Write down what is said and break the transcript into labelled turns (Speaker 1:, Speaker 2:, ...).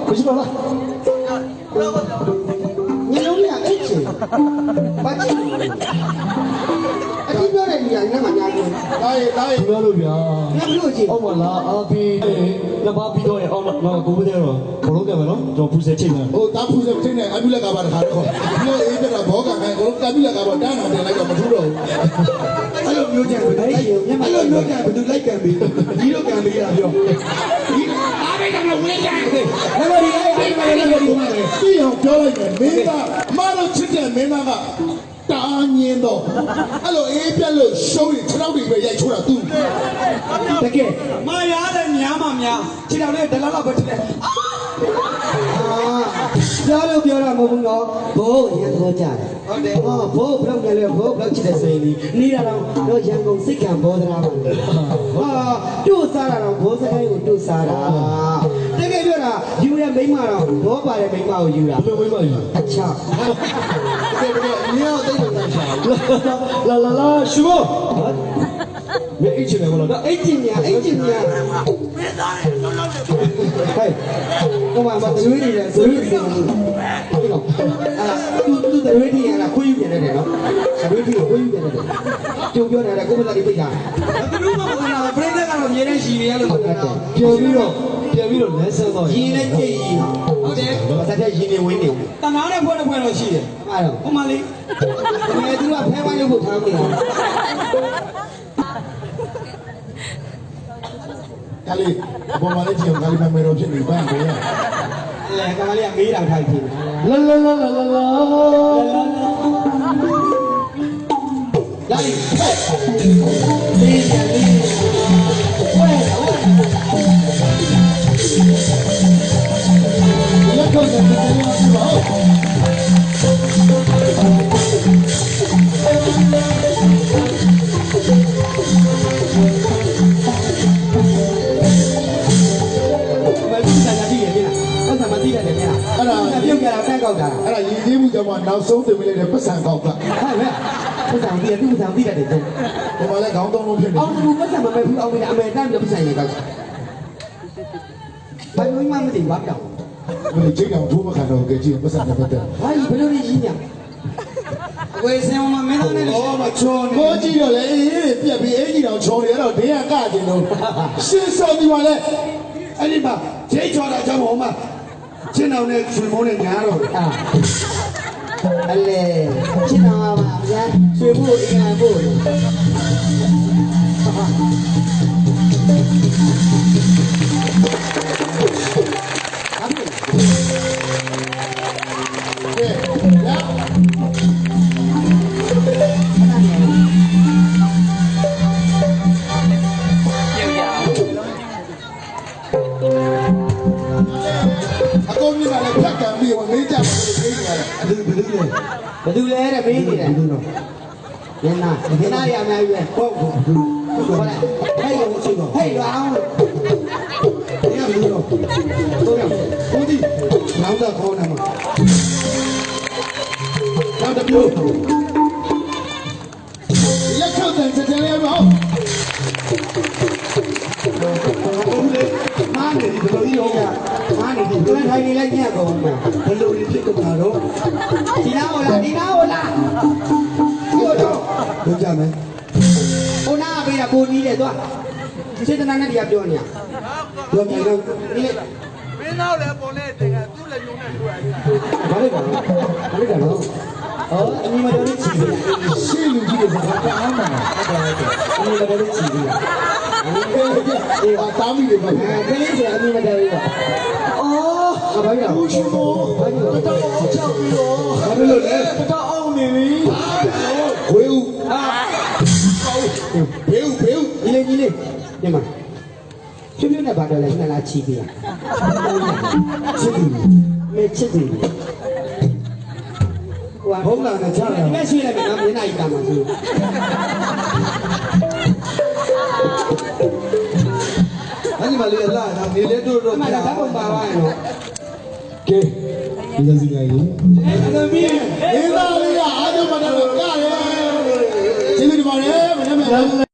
Speaker 1: မရှိပါလား
Speaker 2: ညလုံးရအဲ့ချင်ဘာချင်အတိပြောတဲ့နေရာနဲ့မှညာလို့
Speaker 1: တားရပြောလို့ဗျာ
Speaker 2: ညလို့ချင်
Speaker 1: အောက်မှာလာအာပီလက်ပါပြီးတော့ရအောင်ငါကိုပဲတော့ဘောလုံးကမယ်နော်ကျွန်တော်ဖူးစဲချိန်မယ်
Speaker 3: ဟိုတားဖူးစဲချိန်နေအပြုလက်ကပါတခါတော့ပြီးတော့အေးပြတာဘောကမယ်ကိုတားပြုလက်ကပါတန်းအောင်တင်လိုက်တော့မထူးတော့ဘူး
Speaker 2: အဲ့လိုမျိုးကြံဘယ်လိုမျက်မှန်လို့ကြံဘယ်သူလိုက်ကံပြီးဒီလိုကံပြီးတာပြောဒီအားပဲတော့ဝင်ကြတယ်အဲ့လိုဒီအဲ့ဒီမှာလည်းဒီမှာလည်း
Speaker 3: ပြီးအောင်ပြောလိုက်မယ်မင်းကအမတို့ချစ်တဲ့မင်းသားကတာညင်းတော့အဲ့လိုအေးပြက်လို့ရှုံးရင်ခြေထောက်တွေပဲရိုက်ချိုးတာသူ
Speaker 2: တကယ်မာရတယ်များမှများခြေထောက်လေးဒလလောက်ပဲထတယ်ပြောတာမဟုတ်ဘူးနော်ဘိုးရန်ကုန်ကြတယ်ဟုတ်တယ်ဟောဘိုးဘလောက်နဲ့လဲဘိုးဘလောက်ချစ်တဲ့ဆိုရင်ဒီနေတာတော့ရန်ကုန်စိတ်ကံဘောဒရာပါဟာတို့စားတာတော့ဘိုးစကိုင်းကိုတို့စားတာတကယ်ပြောတာယူရမိမတော့ဘောပါတဲ့မိမကိုယူတာ
Speaker 1: ဘယ်မိမယူ
Speaker 2: အချောက်တကယ်မြောက်သိတယ်တန်းရှာ
Speaker 1: လာရှူဘောမင်းအိတ်ချင်တယ်မလား
Speaker 2: အိတ်ချင်များ
Speaker 1: မင်း
Speaker 2: သားတယ်လောလောဟဲ့ဟိုမှာမသွေးနေတယ်သွေးနေတယ်ဒီကောင်သူသွေးနေရတာခွေးယူနေတယ်နော်သွေးပြီးခွေးယူနေတယ်ကြုံပြောနေတာကိုမသားလေးပြစ်ကြတယ်ဘယ်သူမှမကနာပရိသတ်ကတော့မြေနဲ့ရှည်နေရလို့ပြော
Speaker 1: ပြီးတော့လမ်းဆန်းတော့
Speaker 2: ရင်းနဲ့ကြည့်ရင်ဟုတ်တယ်ဘာသာတဲ့ရင်းနေဝင်းနေတနာနဲ့ဖွဲ့တော့ရှိတယ်အဲ့တော့ဟိုမှာလေဒီနေ့သူကဖဲဝိုင်းလို့ထားနေတာ
Speaker 3: ကလေးအပေါ်မှာလည်းကြည့်အောင်ကလေးမမေတော်ဖြစ်နေပါ့မယ်
Speaker 2: လေကမလေးကမေးတာထိုက်ပြီ
Speaker 1: လာ
Speaker 2: လိုက်လေးရလေးဝဲ
Speaker 3: လက်ထောက်တဲ့တယ်လို့ပြော
Speaker 2: ပြုတ်ကြတာတက်ကောက်တာ
Speaker 3: အဲ့ဒါရည်ကြီးမှုကြောင့်မှနောက်ဆုံးတင်ပေးလိုက်တဲ့ပတ်စံကောက်က
Speaker 2: ဟုတ်ကဲ့ပတ်စံပြီးသူ့ပတ်စံပြီးတယ်တဲ့
Speaker 3: ဟိုမှာလည်းခေါင်းသုံးလုံးဖြစ်နေ
Speaker 2: အောင်သူပတ်စံမမဲ့ဘူးအောင်မင်းအမေတမ်းပြီးပတ်စံနေကောက်ဘာလို့မှမသိဘာပြောင်း
Speaker 3: ဘယ်ချိန်အောင်ထိုးမခံတော့ကြည့်ပတ်စံနဲ့ပတ်သက်
Speaker 2: ဘာကြီးဘယ်လိုရင်းညာအကွေစင်မမင်းသားနဲ့
Speaker 3: တော့မချော်ကိုကြည့်တော့လေအေးပြက်ပြီးအင်ကြီးတောင်ချော်နေတော့ဘေးကကကျင်တော့ရှင်းစော်ဒီမှာလေအဲ့ဒီမှာဂျိတ်ချော်တာကြောင့်ဟိုမှာရှင်းအောင်နဲ့ဆွေမိုးနဲ့ညာတော့
Speaker 2: အလေရှင်းအောင်ပါဗျာဆွေဖို့အင်္ဂါဖို့ဘယ်သူလဲတဲ့မေးနေတယ်ညနာရအများကြီးပဲဟုတ်ဟုတ်လားဟဲ့ရောချိတော့ဟဲ့ရောအောင်ညဘယ်လိုတော့ကိုဒီနောက်တော့ခေါင်းနေမှာနောက်တော့
Speaker 3: လက်ထောက်တဲ့ကြကြလေးပေါ့
Speaker 2: မားနေဒီလိုကြီးဟုတ်ကမားနေဒီတွန်းထိုင်နေလိုက်ညက်ကုန်မှာဘယ်လိုဖြစ်ကုန်တာတော့ဒီနာဟိုလားတို့ကြမယ်ဟိုနာပေးတာကိုနီးတယ်သွားစေတနာနဲ့တရားပြောနေရတော့ပြန်တော့ဒီလေ
Speaker 4: မင်းတော့လည်းပေါ်နေတယ်ကသူ့လည်းယုံနေတွေ့ရတယ်
Speaker 2: ဘာလဲကတော့အော်အမိမတော်လေးချီပြီ
Speaker 3: ရှင်းလူကြီးတွေကတော့အားမှာ
Speaker 2: အမိမတော်လေးချီပြီ
Speaker 3: တာမီတွေပါ
Speaker 2: ကလေးဆိုအမိမတော်လေးပါအော်ဘာလဲ
Speaker 3: ဘူးရှင်မောဘာလို့တော့အောင်ချောက်ပြီးတော့ဘာလို့လဲ
Speaker 2: တော့အောင်နေပြီ
Speaker 3: ဝေးဦးဘေးဦး
Speaker 2: ညီလေးညမဖြူဖြူနဲ့ဘာတော့လဲနှစ်လားချီပြီချစ်ပြီမေချစ်ပြီ
Speaker 3: ဘုံလာနဲ့ချတယ်
Speaker 2: ဒီမဲ့ရှိလိုက်မယ်နော်မျက်နှာကြီးကမှာဆို
Speaker 3: အဲ့ဒီမှာလေလာတာနေလေတို့တော့
Speaker 2: မလာတော့ပါပါရဲ့နော်
Speaker 3: ကဲဒီလိုစီလိုက်လို့
Speaker 2: သမီး
Speaker 3: ဒေသာလေးကအားလုံးမတော်ကရဲကျေးဇူးတင်ပါတယ်မနေ့က